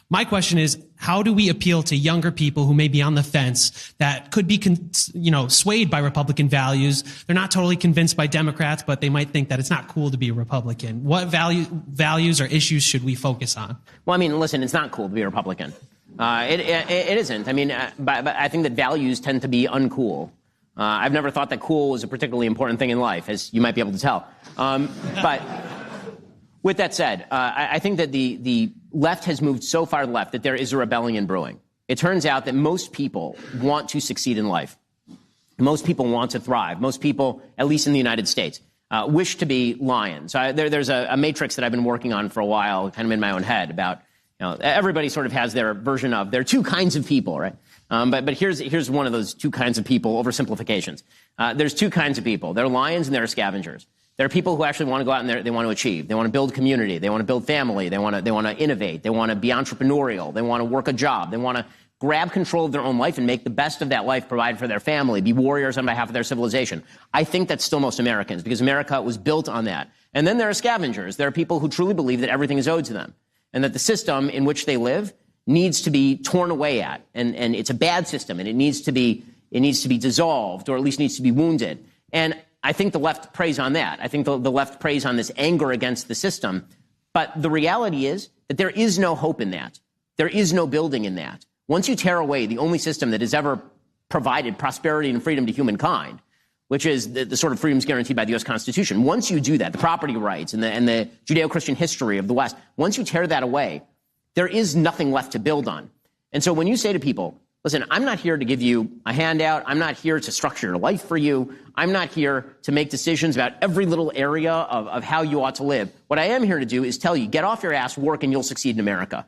My question is, how do we appeal to younger people who may be on the fence that could be, swayed by Republican values? They're not totally convinced by Democrats, but they might think that it's not cool to be a Republican. What values or issues should we focus on? Well, I mean, listen, it's not cool to be a Republican. It isn't. I mean, but I think that values tend to be uncool. I've never thought that cool was a particularly important thing in life, as you might be able to tell. But with that said, I think that the left has moved so far to the left that there is a rebellion brewing. It turns out that most people want to succeed in life. Most people want to thrive. Most people, at least in the United States, wish to be lions. There's a matrix that I've been working on for a while, kind of in my own head, about, everybody sort of has their version of, there are two kinds of people, right? But here's one of those two kinds of people, oversimplifications. There's two kinds of people. There are lions and there are scavengers. There are people who actually want to go out and they want to achieve. They want to build community. They want to build family. They want to innovate. They want to be entrepreneurial. They want to work a job. They want to grab control of their own life and make the best of that life, provide for their family, be warriors on behalf of their civilization. I think that's still most Americans, because America was built on that. And then there are scavengers. There are people who truly believe that everything is owed to them, and that the system in which they live needs to be torn away at, and it's a bad system, and it needs to be dissolved, or at least needs to be wounded. And I think the left preys on that. I think the left preys on this anger against the system. But the reality is that there is no hope in that. There is no building in that. Once you tear away the only system that has ever provided prosperity and freedom to humankind, which is the sort of freedoms guaranteed by the U.S. Constitution, once you do that, the property rights and the Judeo-Christian history of the West, once you tear that away, there is nothing left to build on. And so when you say to people, listen, I'm not here to give you a handout. I'm not here to structure your life for you. I'm not here to make decisions about every little area of how you ought to live. What I am here to do is tell you, get off your ass, work, and you'll succeed in America.